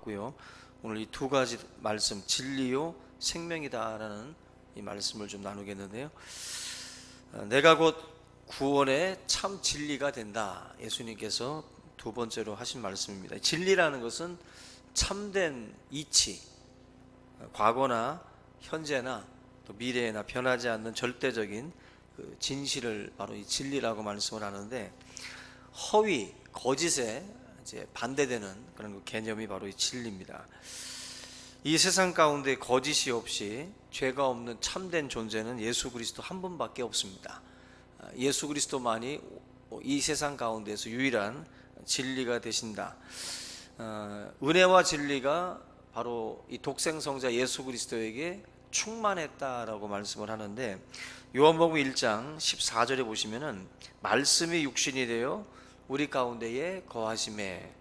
받고요. 오늘 이 두 가지 말씀, 진리요 생명이다라는 이 말씀을 좀 나누겠는데요. 내가 곧 구원의 참 진리가 된다. 예수님께서 두 번째로 하신 말씀입니다. 진리라는 것은 참된 이치, 과거나 현재나 또 미래나 변하지 않는 절대적인 그 진실을 바로 이 진리라고 말씀을 하는데, 허위, 거짓에 이제 반대되는 그런 그 개념이 바로 이 진리입니다. 이 세상 가운데 거짓이 없이 죄가 없는 참된 존재는 예수 그리스도 한 분밖에 없습니다. 예수 그리스도만이 이 세상 가운데서 유일한 진리가 되신다. 은혜와 진리가 바로 이 독생성자 예수 그리스도에게 충만했다라고 말씀을 하는데, 요한복음 1장 14절에 보시면은 말씀이 육신이 되어 우리 가운데에 거하심에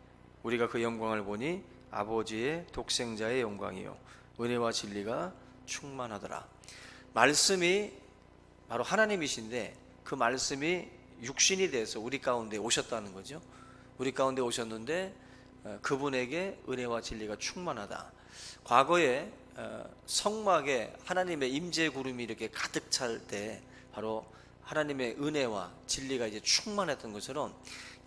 우리가 그 영광을 보니 아버지의 독생자의 영광이요 은혜와 진리가 충만하더라. 말씀이 바로 하나님이신데 그 말씀이 육신이 돼서 우리 가운데 오셨다는 거죠. 우리 가운데 오셨는데 그분에게 은혜와 진리가 충만하다. 과거에 성막에 하나님의 임재 구름이 이렇게 가득 찰 때 바로 하나님의 은혜와 진리가 이제 충만했던 것처럼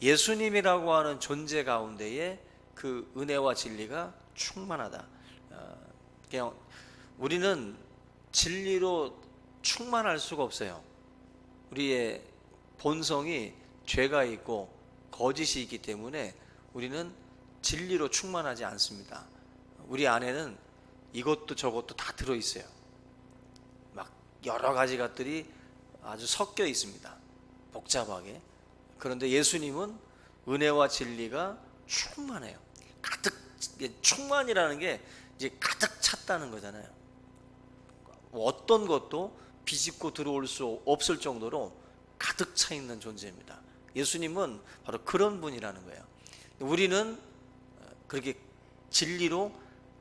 예수님이라고 하는 존재 가운데에 그 은혜와 진리가 충만하다. 그냥 우리는 진리로 충만할 수가 없어요. 우리의 본성이 죄가 있고 거짓이 있기 때문에 우리는 진리로 충만하지 않습니다. 우리 안에는 이것도 저것도 다 들어있어요. 막 여러 가지 것들이 아주 섞여 있습니다. 복잡하게. 그런데 예수님은 은혜와 진리가 충만해요. 가득, 충만이라는 게 이제 가득 찼다는 거잖아요. 어떤 것도 비집고 들어올 수 없을 정도로 가득 차 있는 존재입니다. 예수님은 바로 그런 분이라는 거예요. 우리는 그렇게 진리로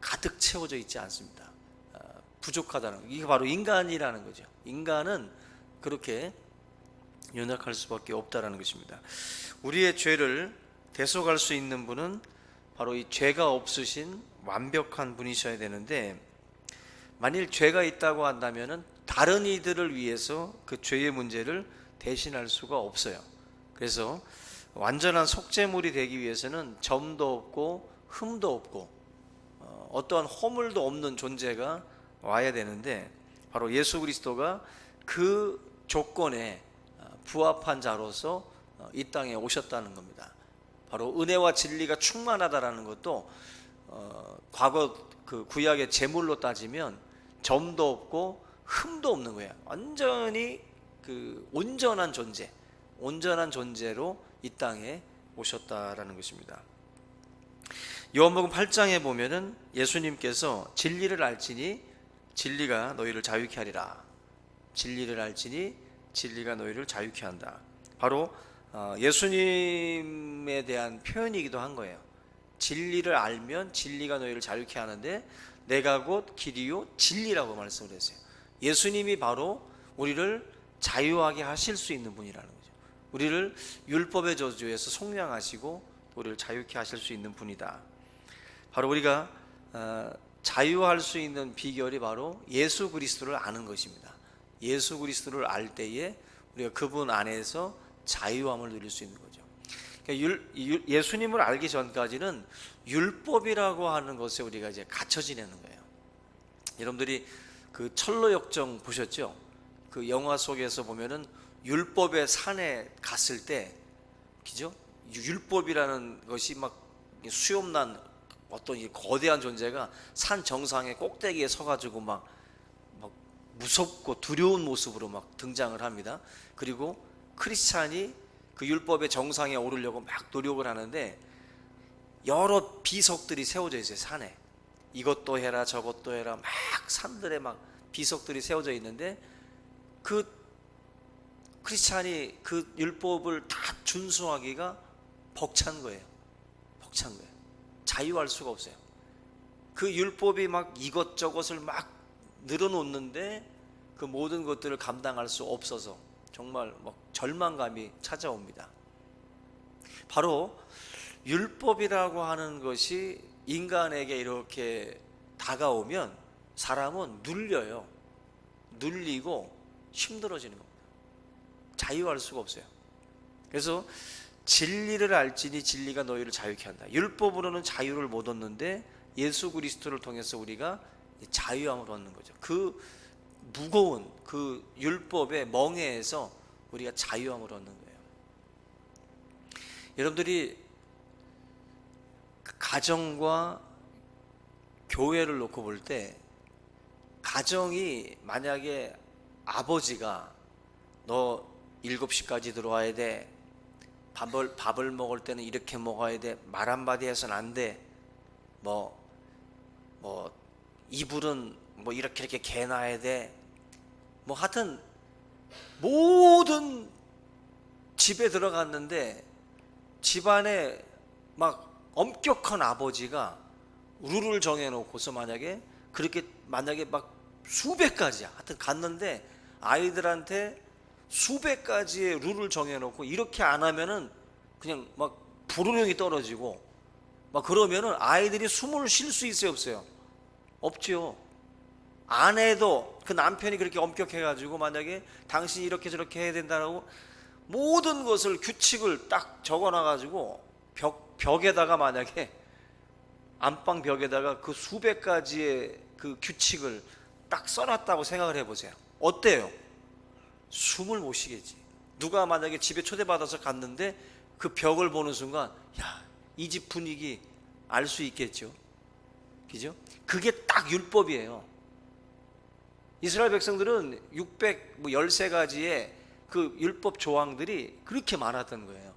가득 채워져 있지 않습니다. 부족하다는 거. 이게 바로 인간이라는 거죠. 인간은 그렇게 연약할 수밖에 없다라는 것입니다. 우리의 죄를 대속할 수 있는 분은 바로 이 죄가 없으신 완벽한 분이셔야 되는데, 만일 죄가 있다고 한다면은 다른 이들을 위해서 그 죄의 문제를 대신할 수가 없어요. 그래서 완전한 속죄물이 되기 위해서는 점도 없고 흠도 없고 어떠한 허물도 없는 존재가 와야 되는데, 바로 예수 그리스도가 그 조건에 부합한 자로서 이 땅에 오셨다는 겁니다. 바로 은혜와 진리가 충만하다라는 것도 과거 그 구약의 제물로 따지면 점도 없고 흠도 없는 거예요. 완전히 그 온전한 존재로 이 땅에 오셨다라는 것입니다. 요한복음 8장에 보면은 예수님께서 진리를 알지니 진리가 너희를 자유케 하리라. 진리를 알지니 진리가 너희를 자유케 한다. 바로 예수님에 대한 표현이기도 한 거예요. 진리를 알면 진리가 너희를 자유케 하는데 내가 곧 길이요 진리라고 말씀을 했어요. 예수님이 바로 우리를 자유하게 하실 수 있는 분이라는 거죠. 우리를 율법의 저주에서 속량하시고 우리를 자유케 하실 수 있는 분이다. 바로 우리가 자유할 수 있는 비결이 바로 예수 그리스도를 아는 것입니다. 예수 그리스도를 알 때에 우리가 그분 안에서 자유함을 누릴 수 있는 거죠. 그러니까 예수님을 알기 전까지는 율법이라고 하는 것에 우리가 이제 갇혀 지내는 거예요. 여러분들이 그 철로역정 보셨죠? 그 영화 속에서 보면은 율법의 산에 갔을 때, 그죠? 율법이라는 것이 막 수염난 어떤 이 거대한 존재가 산 정상의 꼭대기에 서가지고 막 무섭고 두려운 모습으로 막 등장을 합니다. 그리고 크리스찬이 그 율법의 정상에 오르려고 막 노력을 하는데 여러 비석들이 세워져 있어요. 산에 이것도 해라 저것도 해라 막 산들에 막 비석들이 세워져 있는데 그 크리스찬이 그 율법을 다 준수하기가 벅찬 거예요. 자유할 수가 없어요. 그 율법이 막 이것저것을 막 늘어놓는데 그 모든 것들을 감당할 수 없어서 정말 막 절망감이 찾아옵니다. 바로 율법이라고 하는 것이 인간에게 이렇게 다가오면 사람은 눌려요. 눌리고 힘들어지는 겁니다. 자유할 수가 없어요. 그래서 진리를 알지니 진리가 너희를 자유케 한다. 율법으로는 자유를 못 얻는데 예수 그리스도를 통해서 우리가 자유함을 얻는 거죠. 그 무거운 그 율법의 멍에에서 우리가 자유함을 얻는 거예요. 여러분들이 가정과 교회를 놓고 볼 때, 가정이 만약에 아버지가 너 7시까지 들어와야 돼, 밥을 먹을 때는 이렇게 먹어야 돼, 말 한마디 해서는 안 돼, 뭐 이불은 뭐 이렇게 개놔야 돼, 뭐 하여튼 모든 집에 들어갔는데 집안에 막 엄격한 아버지가 룰을 정해놓고서 만약에 막 수백 가지야 하여튼 갔는데 아이들한테 수백 가지의 룰을 정해놓고 이렇게 안 하면은 그냥 막 불호령이 떨어지고 막 그러면은 아이들이 숨을 쉴 수 있어요, 없어요? 없죠. 아내도 그 남편이 그렇게 엄격해가지고 만약에 당신이 이렇게 저렇게 해야 된다라고 모든 것을 규칙을 딱 적어놔가지고 벽에다가 만약에 안방 벽에다가 그 수백 가지의 그 규칙을 딱 써놨다고 생각을 해보세요. 어때요? 숨을 못 쉬겠지. 누가 만약에 집에 초대받아서 갔는데 그 벽을 보는 순간 야, 이 집 분위기 알 수 있겠죠. 그죠? 그게 딱 율법이에요. 이스라엘 백성들은 613가지의 그 율법 조항들이 그렇게 많았던 거예요.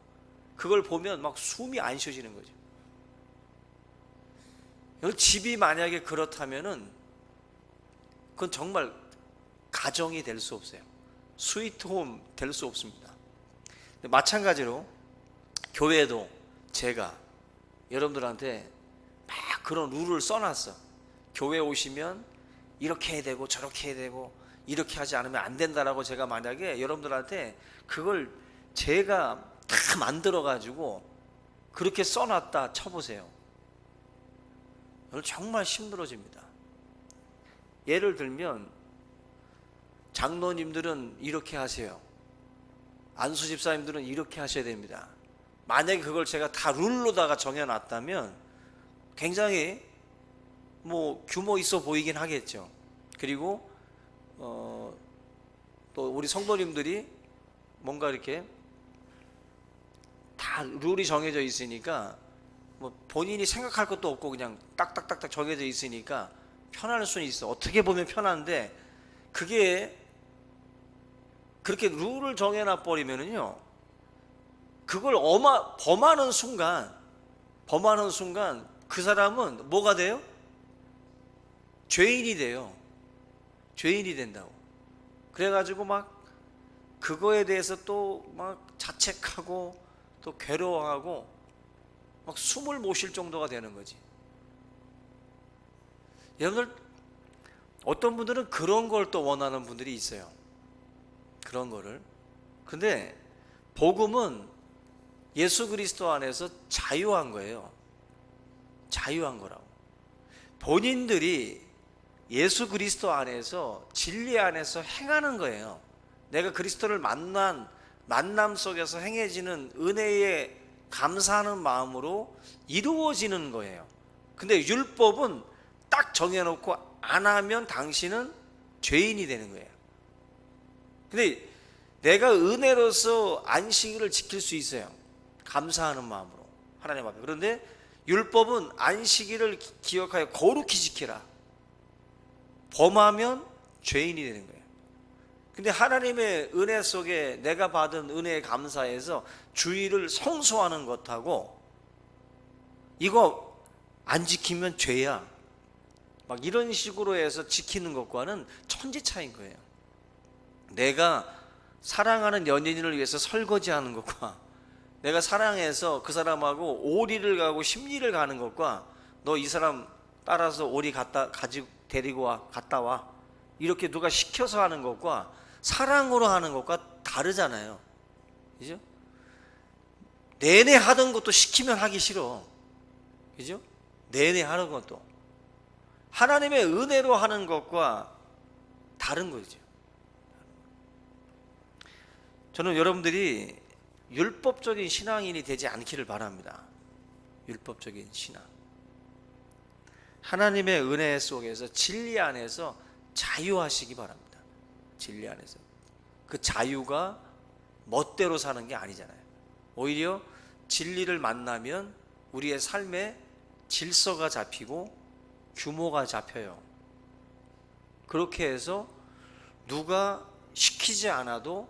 그걸 보면 막 숨이 안 쉬어지는 거죠. 집이 만약에 그렇다면은 그건 정말 가정이 될 수 없어요. 스위트홈 될 수 없습니다. 마찬가지로 교회도 제가 여러분들한테 막 그런 룰을 써놨어. 교회 오시면 이렇게 해야 되고 저렇게 해야 되고 이렇게 하지 않으면 안 된다라고 제가 만약에 여러분들한테 그걸 제가 다 만들어 가지고 그렇게 써놨다 쳐보세요. 정말 힘들어집니다. 예를 들면 장로님들은 이렇게 하세요. 안수 집사님들은 이렇게 하셔야 됩니다. 만약에 그걸 제가 다 룰로다가 정해놨다면 굉장히 뭐 규모 있어 보이긴 하겠죠. 그리고 또 우리 성도님들이 뭔가 이렇게 다 룰이 정해져 있으니까 뭐 본인이 생각할 것도 없고 그냥 딱딱딱딱 정해져 있으니까 편할 수는 있어. 어떻게 보면 편한데 그게 그렇게 룰을 정해놔 버리면은요, 그걸 범하는 순간 그 사람은 뭐가 돼요? 죄인이 돼요. 죄인이 된다고. 그래가지고 막 그거에 대해서 또 막 자책하고 또 괴로워하고 막 숨을 못 쉴 정도가 되는 거지. 여러분들 어떤 분들은 그런 걸 또 원하는 분들이 있어요. 그런 거를. 근데 복음은 예수 그리스도 안에서 자유한 거예요. 자유한 거라고. 본인들이 예수 그리스도 안에서 진리 안에서 행하는 거예요. 내가 그리스도를 만남 속에서 행해지는 은혜에 감사하는 마음으로 이루어지는 거예요. 근데 율법은 딱 정해놓고 안 하면 당신은 죄인이 되는 거예요. 근데 내가 은혜로서 안식일을 지킬 수 있어요. 감사하는 마음으로 하나님 앞에. 그런데 율법은 안식일을 기억하여 거룩히 지키라. 범하면 죄인이 되는 거예요. 근데 하나님의 은혜 속에 내가 받은 은혜에 감사해서 주의를 성수하는 것하고 이거 안 지키면 죄야, 막 이런 식으로 해서 지키는 것과는 천지 차이인 거예요. 내가 사랑하는 연인을 위해서 설거지하는 것과 내가 사랑해서 그 사람하고 오리를 가고 십리를 가는 것과 너 이 사람 따라서 오리 가지고 데리고 와, 갔다 와, 이렇게 누가 시켜서 하는 것과 사랑으로 하는 것과 다르잖아요. 그죠? 내내 하던 것도 시키면 하기 싫어. 그죠? 내내 하는 것도 하나님의 은혜로 하는 것과 다른 거죠. 저는 여러분들이 율법적인 신앙인이 되지 않기를 바랍니다. 율법적인 신앙. 하나님의 은혜 속에서 진리 안에서 자유하시기 바랍니다. 진리 안에서. 그 자유가 멋대로 사는 게 아니잖아요. 오히려 진리를 만나면 우리의 삶에 질서가 잡히고 규모가 잡혀요. 그렇게 해서 누가 시키지 않아도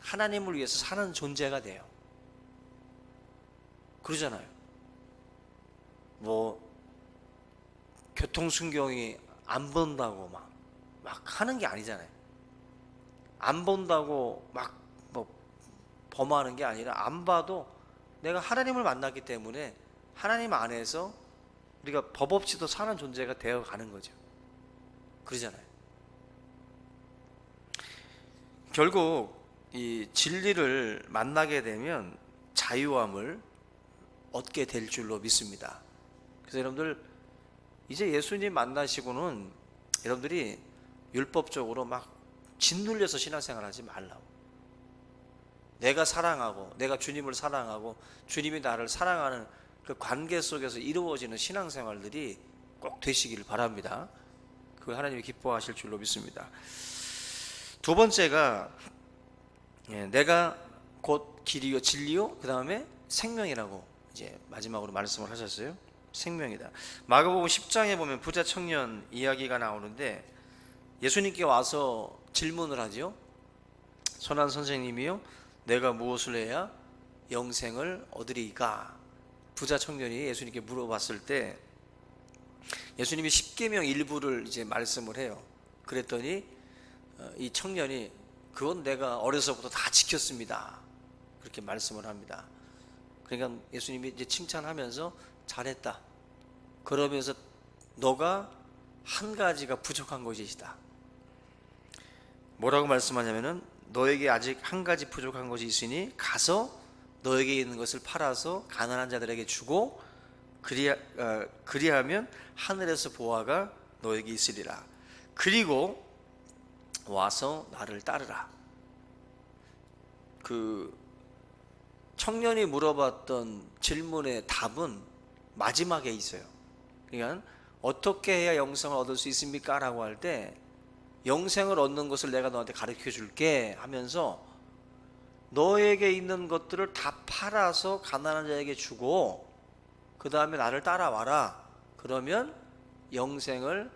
하나님을 위해서 사는 존재가 돼요. 그러잖아요. 뭐 교통순경이 안 본다고 막 하는 게 아니잖아요. 안 본다고 막 뭐 범하는 게 아니라 안 봐도 내가 하나님을 만났기 때문에 하나님 안에서 우리가 법 없이도 사는 존재가 되어 가는 거죠. 그러잖아요. 결국 이 진리를 만나게 되면 자유함을 얻게 될 줄로 믿습니다. 그래서 여러분들 이제 예수님 만나시고는 여러분들이 율법적으로 막 짓눌려서 신앙생활 하지 말라고. 내가 사랑하고 내가 주님을 사랑하고 주님이 나를 사랑하는 그 관계 속에서 이루어지는 신앙생활들이 꼭 되시기를 바랍니다. 그걸 하나님이 기뻐하실 줄로 믿습니다. 두 번째가 내가 곧 길이요 진리요 그 다음에 생명이라고 이제 마지막으로 말씀을 하셨어요. 생명이다. 마가복음 10장에 보면 부자 청년 이야기가 나오는데 예수님께 와서 질문을 하죠. 선한 선생님이요 내가 무엇을 해야 영생을 얻으리까? 부자 청년이 예수님께 물어봤을 때 예수님이 십계명 일부를 이제 말씀을 해요. 그랬더니 이 청년이 그건 내가 어려서부터 다 지켰습니다. 그렇게 말씀을 합니다. 그러니까 예수님이 이제 칭찬하면서 잘했다. 그러면서 너가 한 가지가 부족한 것이다. 뭐라고 말씀하냐면은 너에게 아직 한 가지 부족한 것이 있으니 가서 너에게 있는 것을 팔아서 가난한 자들에게 주고 그리하면 하늘에서 보화가 너에게 있으리라. 그리고 와서 나를 따르라. 그 청년이 물어봤던 질문의 답은 마지막에 있어요. 그러니까 어떻게 해야 영생을 얻을 수 있습니까? 라고 할 때 영생을 얻는 것을 내가 너한테 가르쳐 줄게 하면서 너에게 있는 것들을 다 팔아서 가난한 자에게 주고 그 다음에 나를 따라와라. 그러면 영생을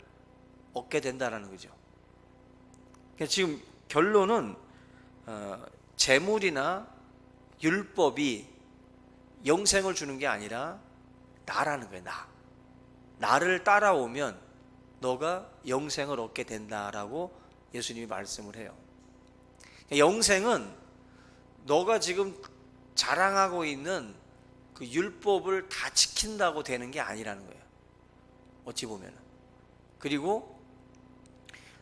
얻게 된다는 거죠. 그러니까 지금 결론은 재물이나 율법이 영생을 주는 게 아니라 나라는 거예요. 나를 따라오면 너가 영생을 얻게 된다라고 예수님이 말씀을 해요. 영생은 너가 지금 자랑하고 있는 그 율법을 다 지킨다고 되는 게 아니라는 거예요. 어찌 보면. 그리고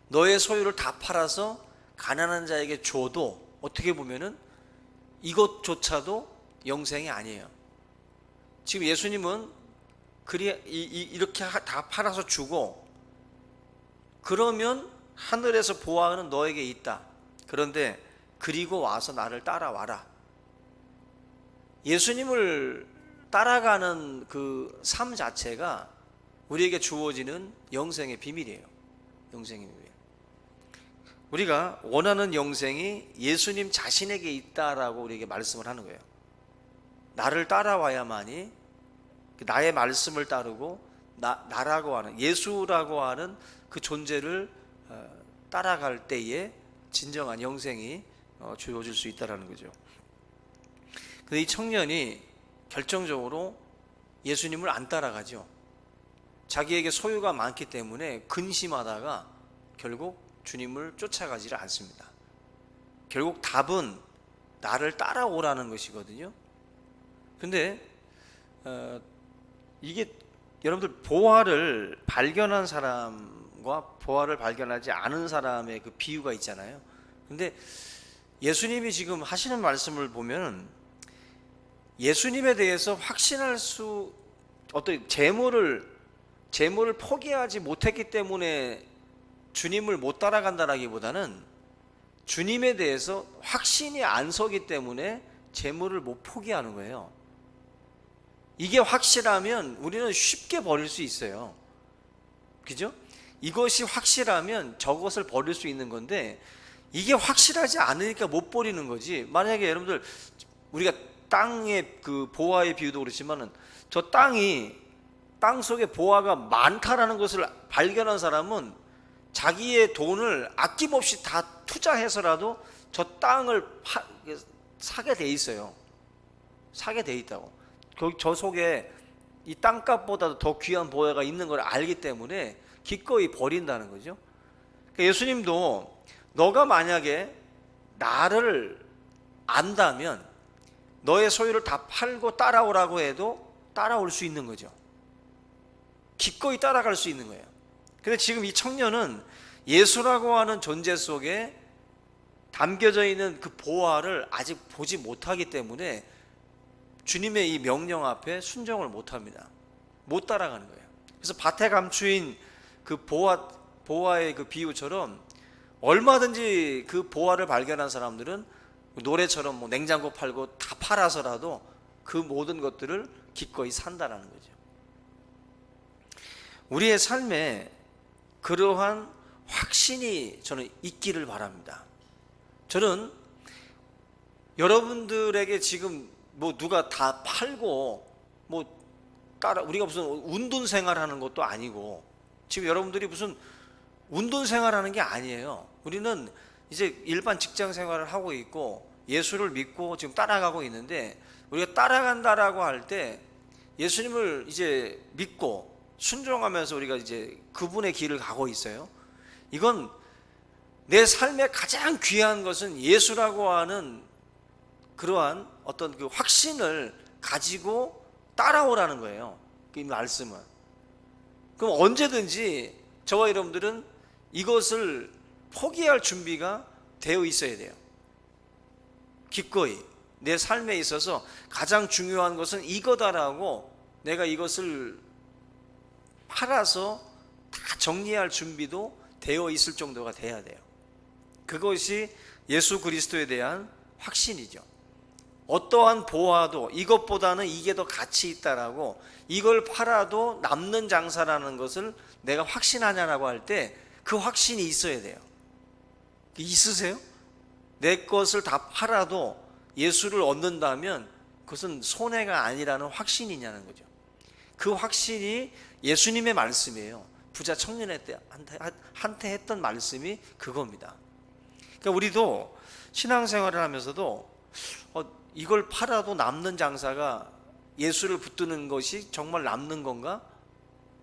너의 소유를 다 팔아서 가난한 자에게 줘도 어떻게 보면은 이것조차도 영생이 아니에요. 지금 예수님은 이렇게 다 팔아서 주고 그러면 하늘에서 보화는 너에게 있다. 그런데 그리고 와서 나를 따라와라. 예수님을 따라가는 그 삶 자체가 우리에게 주어지는 영생의 비밀이에요. 영생의 비밀. 우리가 원하는 영생이 예수님 자신에게 있다라고 우리에게 말씀을 하는 거예요. 나를 따라와야만이 나의 말씀을 따르고 나라고 하는 예수라고 하는 그 존재를 따라갈 때에 진정한 영생이 주어질 수 있다는 거죠. 근데 이 청년이 결정적으로 예수님을 안 따라가죠. 자기에게 소유가 많기 때문에 근심하다가 결국 주님을 쫓아가지를 않습니다. 결국 답은 나를 따라오라는 것이거든요. 근데 이게 여러분들 보화를 발견한 사람과 보화를 발견하지 않은 사람의 그 비유가 있잖아요. 근데 예수님이 지금 하시는 말씀을 보면 예수님에 대해서 확신할 수 어떤 재물을 재물을 포기하지 못했기 때문에 주님을 못 따라간다라기보다는 주님에 대해서 확신이 안 서기 때문에 재물을 못 포기하는 거예요. 이게 확실하면 우리는 쉽게 버릴 수 있어요. 그죠? 이것이 확실하면 저것을 버릴 수 있는 건데, 이게 확실하지 않으니까 못 버리는 거지. 만약에 여러분들, 우리가 땅의 그 보화의 비유도 그렇지만은, 저 땅 속에 보화가 많다라는 것을 발견한 사람은 자기의 돈을 아낌없이 다 투자해서라도 저 땅을 사게 돼 있어요. 사게 돼 있다고. 저 속에 이 땅값보다도 더 귀한 보화가 있는 걸 알기 때문에 기꺼이 버린다는 거죠. 그러니까 예수님도 너가 만약에 나를 안다면 너의 소유를 다 팔고 따라오라고 해도 따라올 수 있는 거죠. 기꺼이 따라갈 수 있는 거예요. 근데 지금 이 청년은 예수라고 하는 존재 속에 담겨져 있는 그 보화를 아직 보지 못하기 때문에 주님의 이 명령 앞에 순종을 못합니다. 못 따라가는 거예요. 그래서 밭에 감추인 그 보화의 그 비유처럼 얼마든지 그 보화를 발견한 사람들은 노래처럼 뭐 냉장고 팔고 다 팔아서라도 그 모든 것들을 기꺼이 산다라는 거죠. 우리의 삶에 그러한 확신이 저는 있기를 바랍니다. 저는 여러분들에게 지금 뭐 누가 다 팔고 뭐 우리가 무슨 운돈 생활하는 것도 아니고, 지금 여러분들이 무슨 운돈 생활하는 게 아니에요. 우리는 이제 일반 직장 생활을 하고 있고 예수를 믿고 지금 따라가고 있는데, 우리가 따라간다라고 할 때 예수님을 이제 믿고 순종하면서 우리가 이제 그분의 길을 가고 있어요. 이건 내 삶에 가장 귀한 것은 예수라고 하는 그러한 어떤 그 확신을 가지고 따라오라는 거예요. 이 말씀은. 그럼 언제든지 저와 여러분들은 이것을 포기할 준비가 되어 있어야 돼요. 기꺼이 내 삶에 있어서 가장 중요한 것은 이거다라고 내가 이것을 팔아서 다 정리할 준비도 되어 있을 정도가 돼야 돼요. 그것이 예수 그리스도에 대한 확신이죠. 어떠한 보화도 이것보다는 이게 더 가치 있다라고, 이걸 팔아도 남는 장사라는 것을 내가 확신하냐라고 할 때 그 확신이 있어야 돼요. 있으세요? 내 것을 다 팔아도 예수를 얻는다면 그것은 손해가 아니라는 확신이냐는 거죠. 그 확신이 예수님의 말씀이에요. 부자 청년한테 했던 말씀이 그겁니다. 그러니까 우리도 신앙생활을 하면서도 이걸 팔아도 남는 장사가 예수를 붙드는 것이 정말 남는 건가?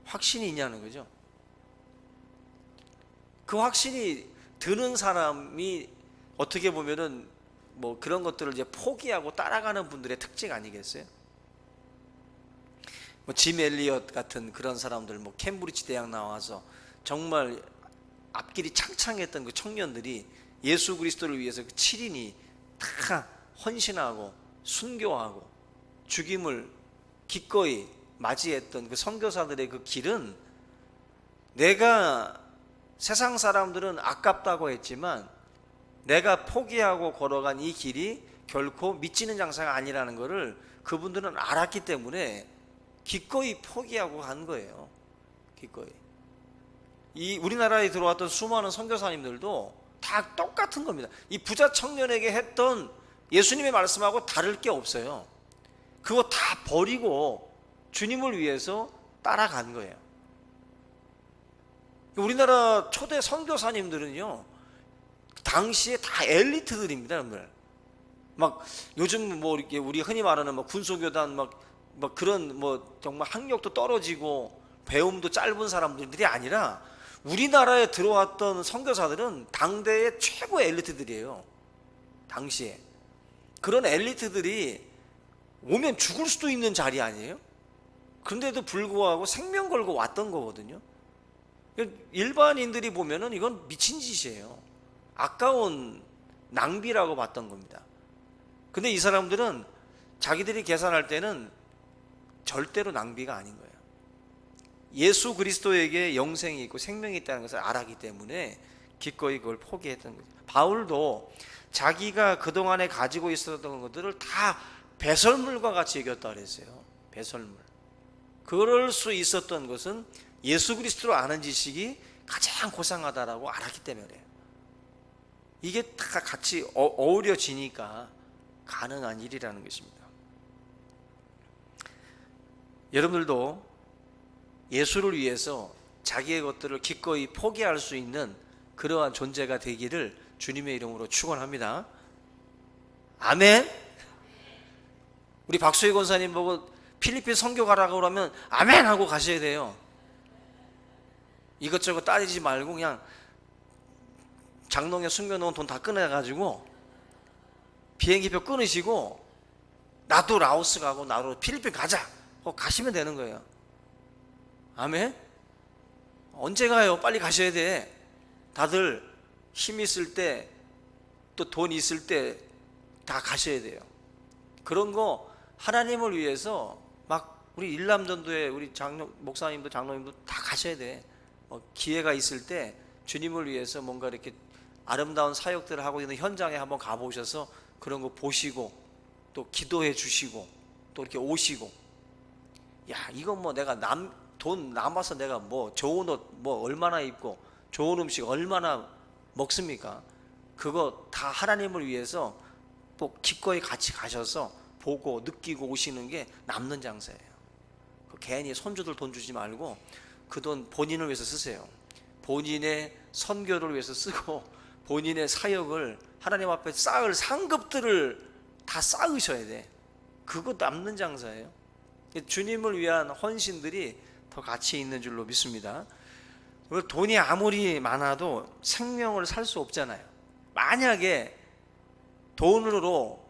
확신이 있냐는 거죠. 그 확신이 드는 사람이 어떻게 보면은 뭐 그런 것들을 이제 포기하고 따라가는 분들의 특징 아니겠어요? 뭐 짐 엘리엇 같은 그런 사람들, 뭐 캠브리지 대학 나와서 정말 앞길이 창창했던 그 청년들이 예수 그리스도를 위해서 그 7인이 다 헌신하고 순교하고 죽임을 기꺼이 맞이했던 그 선교사들의 그 길은, 내가 세상 사람들은 아깝다고 했지만 내가 포기하고 걸어간 이 길이 결코 미치는 장사가 아니라는 것을 그분들은 알았기 때문에 기꺼이 포기하고 간 거예요. 기꺼이. 이 우리나라에 들어왔던 수많은 선교사님들도 다 똑같은 겁니다. 이 부자 청년에게 했던 예수님의 말씀하고 다를 게 없어요. 그거 다 버리고 주님을 위해서 따라간 거예요. 우리나라 초대 선교사님들은요, 당시에 다 엘리트들입니다, 여러분들. 막 요즘 뭐 이렇게 우리 흔히 말하는 뭐 군소교단 막 그런 뭐 정말 학력도 떨어지고 배움도 짧은 사람들이 아니라 우리나라에 들어왔던 선교사들은 당대의 최고의 엘리트들이에요. 당시에. 그런 엘리트들이 오면 죽을 수도 있는 자리 아니에요? 그런데도 불구하고 생명 걸고 왔던 거거든요. 일반인들이 보면은 이건 미친 짓이에요. 아까운 낭비라고 봤던 겁니다. 근데 이 사람들은 자기들이 계산할 때는 절대로 낭비가 아닌 거예요. 예수 그리스도에게 영생이 있고 생명이 있다는 것을 알았기 때문에 기꺼이 그걸 포기했던 거죠. 바울도 자기가 그동안에 가지고 있었던 것들을 다 배설물과 같이 여겼다 그랬어요. 배설물. 그럴 수 있었던 것은 예수 그리스도를 아는 지식이 가장 고상하다라고 알았기 때문에 그래요. 이게 다 같이 어우러지니까 가능한 일이라는 것입니다. 여러분들도 예수를 위해서 자기의 것들을 기꺼이 포기할 수 있는 그러한 존재가 되기를 주님의 이름으로 축원합니다. 아멘. 우리 박수희 권사님 보고 필리핀 선교 가라고 그러면 아멘 하고 가셔야 돼요. 이것저것 따지지 말고 그냥 장롱에 숨겨놓은 돈 다 꺼내가지고 비행기표 끊으시고 나도 라오스 가고 나도 필리핀 가자 하고 가시면 되는 거예요. 아멘. 언제 가요? 빨리 가셔야 돼. 다들 힘 있을 때 또 돈 있을 때 다 가셔야 돼요. 그런 거 하나님을 위해서 막 우리 일남전도에 우리 목사님도 장로님도 다 가셔야 돼. 기회가 있을 때 주님을 위해서 뭔가 이렇게 아름다운 사역들을 하고 있는 현장에 한번 가보셔서 그런 거 보시고 또 기도해 주시고 또 이렇게 오시고, 야 이건 뭐 내가 돈 남아서 내가 뭐 좋은 옷 뭐 얼마나 입고 좋은 음식 얼마나 먹습니까? 그거 다 하나님을 위해서 또 기꺼이 같이 가셔서 보고 느끼고 오시는 게 남는 장사예요. 괜히 손주들 돈 주지 말고 그 돈 본인을 위해서 쓰세요. 본인의 선교를 위해서 쓰고 본인의 사역을 하나님 앞에 쌓을 상급들을 다 쌓으셔야 돼. 그거 남는 장사예요. 주님을 위한 헌신들이 더 가치 있는 줄로 믿습니다. 돈이 아무리 많아도 생명을 살 수 없잖아요. 만약에 돈으로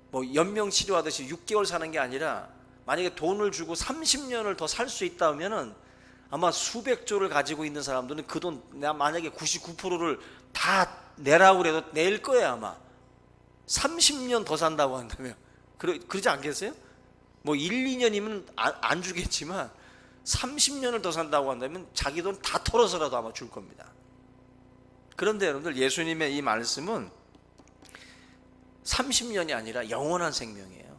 뭐 연명 치료하듯이 6개월 사는 게 아니라 만약에 돈을 주고 30년을 더 살 수 있다면은 아마 수백조를 가지고 있는 사람들은 그 돈 만약에 99%를 다 내라고 해도 낼 거예요. 아마 30년 더 산다고 한다면 그러지 않겠어요? 뭐 1, 2년이면 안 주겠지만 30년을 더 산다고 한다면 자기 돈 다 털어서라도 아마 줄 겁니다. 그런데 여러분들, 예수님의 이 말씀은 30년이 아니라 영원한 생명이에요.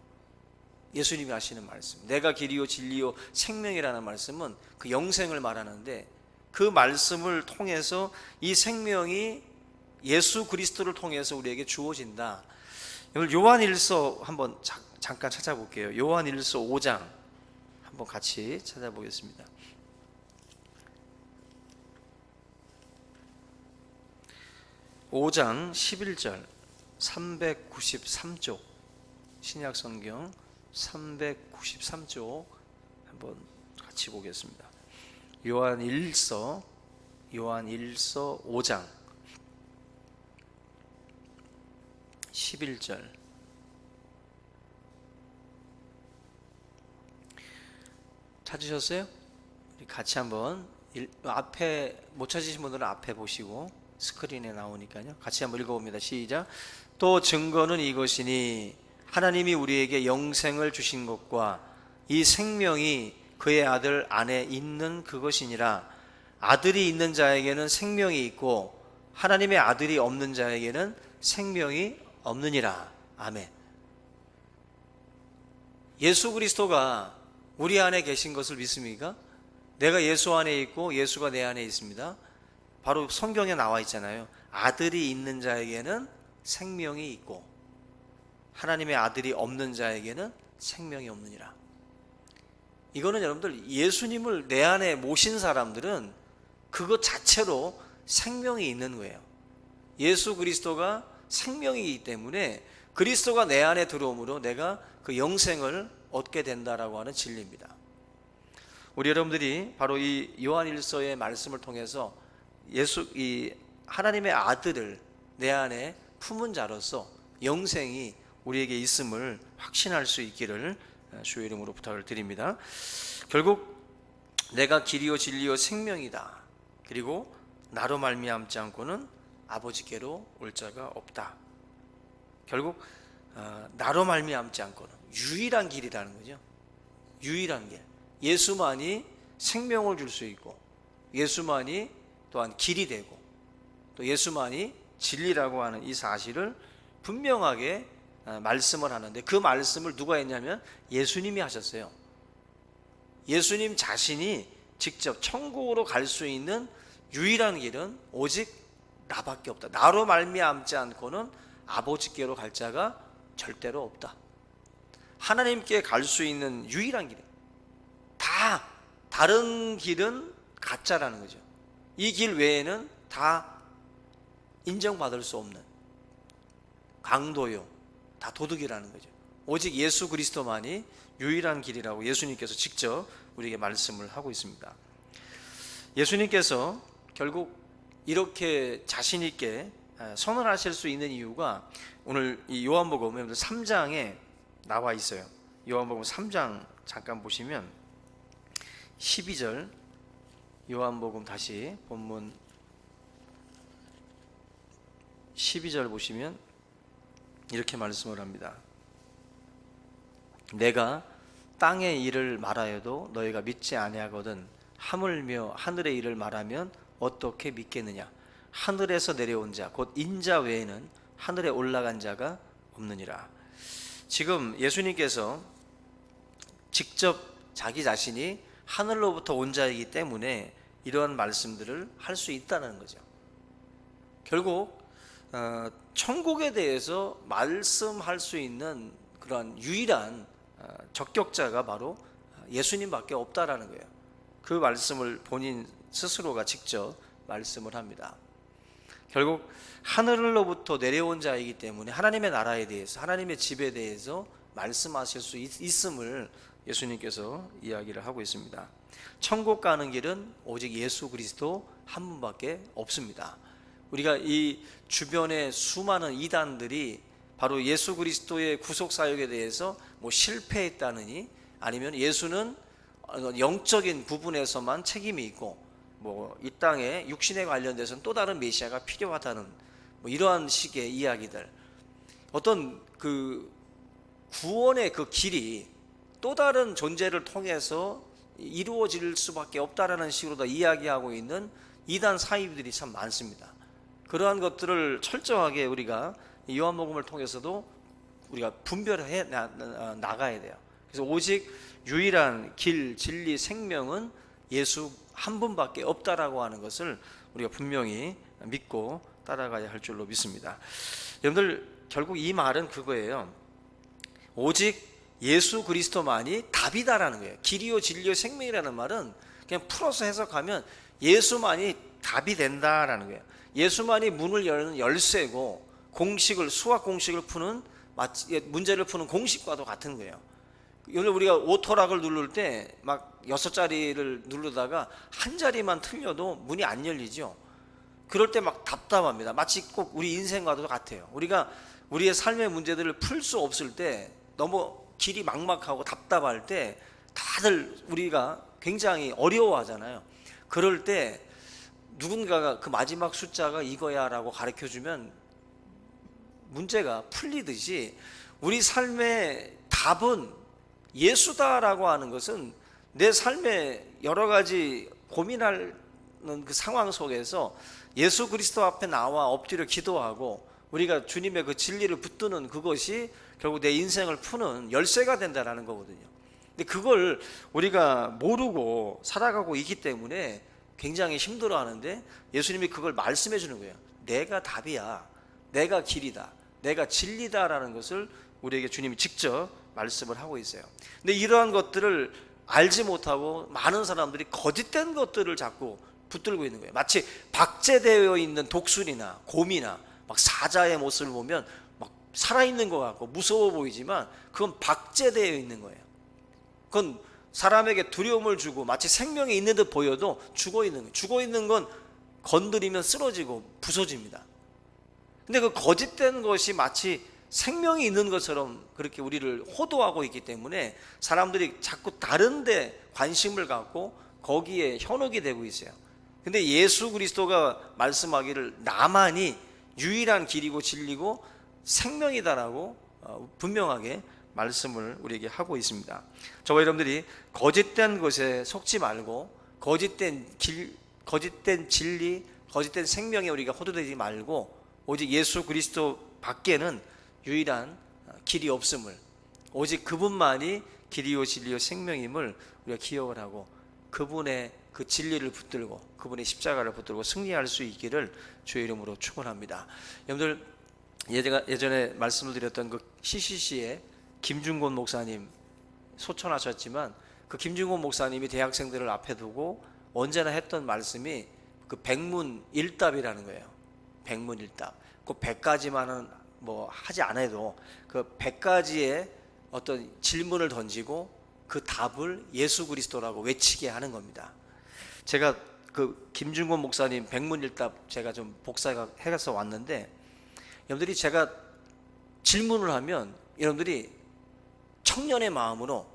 예수님이 하시는 말씀, 내가 길이요 진리요 생명이라는 말씀은 그 영생을 말하는데, 그 말씀을 통해서 이 생명이 예수 그리스도를 통해서 우리에게 주어진다. 요한일서 한번 잠깐 찾아볼게요. 요한일서 5장 한번 같이 찾아보겠습니다. (5장 11절) 393쪽 신약성경 393쪽 한번 같이 보겠습니다. 요한일서 5장 11절. 찾으셨어요? 같이 한번 앞에 못 찾으신 분들은 앞에 보시고 스크린에 나오니까요. 같이 한번 읽어봅니다. 시작. 또 증거는 이것이니 하나님이 우리에게 영생을 주신 것과 이 생명이 그의 아들 안에 있는 그것이니라. 아들이 있는 자에게는 생명이 있고 하나님의 아들이 없는 자에게는 생명이 없느니라. 아멘. 예수 그리스도가 우리 안에 계신 것을 믿습니까? 내가 예수 안에 있고 예수가 내 안에 있습니다. 바로 성경에 나와 있잖아요. 아들이 있는 자에게는 생명이 있고 하나님의 아들이 없는 자에게는 생명이 없느니라. 이거는 여러분들, 예수님을 내 안에 모신 사람들은 그것 자체로 생명이 있는 거예요. 예수 그리스도가 생명이기 때문에 그리스도가 내 안에 들어옴으로 내가 그 영생을 얻게 된다라고 하는 진리입니다. 우리 여러분들이 바로 이 요한일서의 말씀을 통해서 이 하나님의 아들을 내 안에 품은 자로서 영생이 우리에게 있음을 확신할 수 있기를 주의 이름으로 부탁을 드립니다. 결국 내가 길이요 진리요 생명이다. 그리고 나로 말미암지 않고는 아버지께로 올 자가 없다. 결국 나로 말미암지 않고는 유일한 길이라는 거죠. 유일한 길. 예수만이 생명을 줄 수 있고, 예수만이 또한 길이 되고, 또 예수만이 진리라고 하는 이 사실을 분명하게 말씀을 하는데, 그 말씀을 누가 했냐면 예수님이 하셨어요. 예수님 자신이 직접 천국으로 갈 수 있는 유일한 길은 오직 나밖에 없다. 나로 말미암지 않고는 아버지께로 갈 자가 절대로 없다. 하나님께 갈 수 있는 유일한 길이에요. 다 다른 길은 가짜라는 거죠. 이 길 외에는 다 인정받을 수 없는 강도요, 다 도둑이라는 거죠. 오직 예수 그리스도만이 유일한 길이라고 예수님께서 직접 우리에게 말씀을 하고 있습니다. 예수님께서 결국 이렇게 자신 있게 선언하실 수 있는 이유가 오늘 이 요한복음 3장에 나와 있어요. 요한복음 3장 잠깐 보시면 12절, 요한복음 다시 본문 12절 보시면 이렇게 말씀을 합니다. 내가 땅의 일을 말하여도 너희가 믿지 아니하거든 하물며 하늘의 일을 말하면 어떻게 믿겠느냐. 하늘에서 내려온 자 곧 인자 외에는 하늘에 올라간 자가 없느니라. 지금 예수님께서 직접 자기 자신이 하늘로부터 온 자이기 때문에 이러한 말씀들을 할 수 있다는 거죠. 결국 천국에 대해서 말씀할 수 있는 그런 유일한 적격자가 바로 예수님밖에 없다라는 거예요. 그 말씀을 본인 스스로가 직접 말씀을 합니다. 결국 하늘로부터 내려온 자이기 때문에 하나님의 나라에 대해서, 하나님의 집에 대해서 말씀하실 수 있음을 예수님께서 이야기를 하고 있습니다. 천국 가는 길은 오직 예수 그리스도 한 분밖에 없습니다. 우리가 이 주변의 수많은 이단들이 바로 예수 그리스도의 구속 사역에 대해서 실패했다느니, 아니면 예수는 영적인 부분에서만 책임이 있고 이 땅에 육신에 관련돼서는 또 다른 메시아가 필요하다는 이러한 식의 이야기들, 어떤 그 구원의 그 길이 또 다른 존재를 통해서 이루어질 수밖에 없다라는 식으로 다 이야기하고 있는 이단 사이비들이 참 많습니다. 그러한 것들을 철저하게 우리가 요한복음을 통해서도 우리가 분별해 나가야 돼요. 그래서 오직 유일한 길, 진리, 생명은 예수 한 분밖에 없다라고 하는 것을 우리가 분명히 믿고 따라가야 할 줄로 믿습니다. 여러분들, 결국 이 말은 그거예요. 오직 예수 그리스도만이 답이다라는 거예요. 길이요 진리요 생명이라는 말은 그냥 풀어서 해석하면 예수만이 답이 된다라는 거예요. 예수만이 문을 여는 열쇠고, 공식을, 수학 공식을 푸는, 문제를 푸는 공식과도 같은 거예요. 오늘 우리가 오토락을 누를 때 막 6자리를 누르다가 한 자리만 틀려도 문이 안 열리죠. 그럴 때 막 답답합니다. 마치 꼭 우리 인생과도 같아요. 우리가 우리의 삶의 문제들을 풀 수 없을 때, 너무 길이 막막하고 답답할 때 다들 우리가 굉장히 어려워하잖아요. 그럴 때 누군가가 그 마지막 숫자가 이거야 라고 가르쳐주면 문제가 풀리듯이, 우리 삶의 답은 예수다라고 하는 것은 내 삶의 여러 가지 고민하는 그 상황 속에서 예수 그리스도 앞에 나와 엎드려 기도하고 우리가 주님의 그 진리를 붙드는 그것이 결국 내 인생을 푸는 열쇠가 된다라는 거거든요. 근데 그걸 우리가 모르고 살아가고 있기 때문에 굉장히 힘들어하는데, 예수님이 그걸 말씀해 주는 거예요. 내가 답이야, 내가 길이다, 내가 진리다라는 것을 우리에게 주님이 직접 말씀을 하고 있어요. 근데 이러한 것들을 알지 못하고 많은 사람들이 거짓된 것들을 자꾸 붙들고 있는 거예요. 마치 박제되어 있는 독수리나 곰이나 막 사자의 모습을 보면 막 살아있는 것 같고 무서워 보이지만 그건 박제되어 있는 거예요. 그건 사람에게 두려움을 주고 마치 생명이 있는 듯 보여도 죽어 있는 거예요. 죽어 있는 건 건드리면 쓰러지고 부서집니다. 근데 그 거짓된 것이 마치 생명이 있는 것처럼 그렇게 우리를 호도하고 있기 때문에 사람들이 자꾸 다른 데 관심을 갖고 거기에 현혹이 되고 있어요. 근데 예수 그리스도가 말씀하기를 나만이 유일한 길이고 진리고 생명이다라고 분명하게 말씀을 우리에게 하고 있습니다. 저와 여러분들이 거짓된 것에 속지 말고 거짓된 진리, 거짓된 생명에 우리가 호도되지 말고 오직 예수 그리스도 밖에는 유일한 길이 없음을, 오직 그분만이 길이요 진리요 생명임을 우리가 기억을 하고 그분의 그 진리를 붙들고 그분의 십자가를 붙들고 승리할 수 있기를 주의 이름으로 축원합니다. 여러분들, 예전에 말씀을 드렸던 그 CCC의 김준곤 목사님 소천하셨지만 그 김준곤 목사님이 대학생들을 앞에 두고 언제나 했던 말씀이 그 백문일답이라는 거예요. 백문일답. 그 100가지만은 뭐 하지 않아도 그 100가지의 어떤 질문을 던지고 그 답을 예수 그리스도라고 외치게 하는 겁니다. 제가 그 김준곤 목사님 백문일답 제가 좀 복사해서 왔는데, 여러분들이 제가 질문을 하면 여러분들이 청년의 마음으로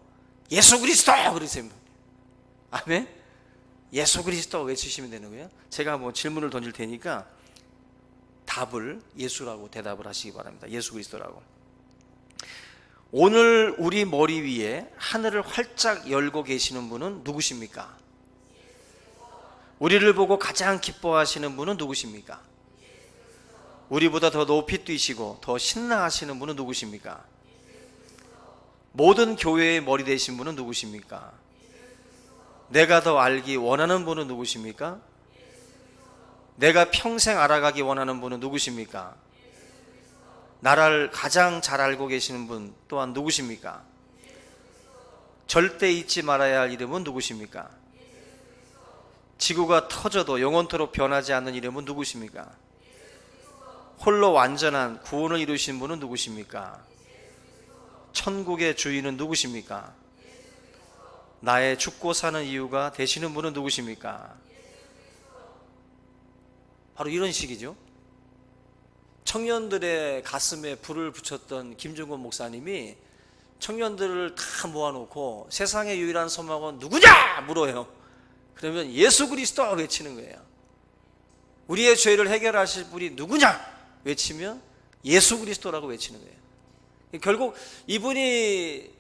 예수 그리스도 그러세요. 아멘. 예수 그리스도 외치시면 되는 거예요. 제가 뭐 질문을 던질 테니까 답을 예수라고 대답을 하시기 바랍니다. 예수 그리스도라고. 오늘 우리 머리 위에 하늘을 활짝 열고 계시는 분은 누구십니까? 우리를 보고 가장 기뻐하시는 분은 누구십니까? 우리보다 더 높이 뛰시고 더 신나하시는 분은 누구십니까? 모든 교회의 머리 되신 분은 누구십니까? 내가 더 알기 원하는 분은 누구십니까? 내가 평생 알아가기 원하는 분은 누구십니까? 나를 가장 잘 알고 계시는 분 또한 누구십니까? 절대 잊지 말아야 할 이름은 누구십니까? 지구가 터져도 영원토록 변하지 않는 이름은 누구십니까? 홀로 완전한 구원을 이루신 분은 누구십니까? 천국의 주인은 누구십니까? 나의 죽고 사는 이유가 되시는 분은 누구십니까? 바로 이런 식이죠. 청년들의 가슴에 불을 붙였던 김준곤 목사님이 청년들을 다 모아놓고 세상의 유일한 소망은 누구냐 물어요. 그러면 예수 그리스도 외치는 거예요. 우리의 죄를 해결하실 분이 누구냐 외치면 예수 그리스도라고 외치는 거예요. 결국 이분이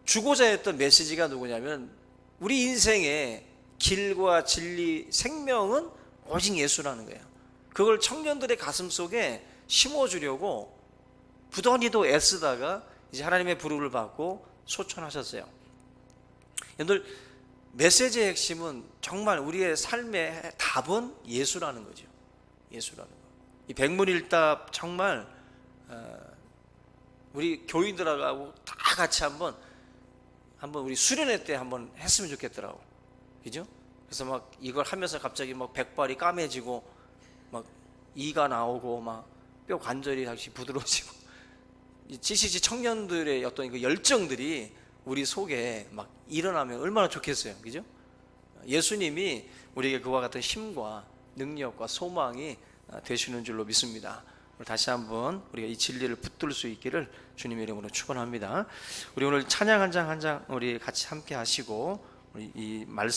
주고자 했던 메시지가 누구냐면 우리 인생의 길과 진리, 생명은 오직 예수라는 거예요. 그걸 청년들의 가슴 속에 심어주려고 부단히도 애쓰다가 이제 하나님의 부름을 받고 소천하셨어요. 여러분들, 메시지의 핵심은 정말 우리의 삶의 답은 예수라는 거죠. 예수라는 거. 이 백문일답 정말 우리 교인들하고 다 같이 한번 우리 수련회 때 한번 했으면 좋겠더라고. 그죠? 그래서 막 이걸 하면서 갑자기 막 백발이 까매지고 막 이가 나오고 막 뼈 관절이 다시 부드러워지고 이 CCC 청년들의 어떤 그 열정들이 우리 속에 막 일어나면 얼마나 좋겠어요. 그죠? 예수님이 우리에게 그와 같은 힘과 능력과 소망이 되시는 줄로 믿습니다. 다시 한번 우리가 이 진리를 붙들 수 있기를 주님의 이름으로 축원합니다. 우리 오늘 찬양 한 장 한 장 우리 같이 함께 하시고 우리 이 말씀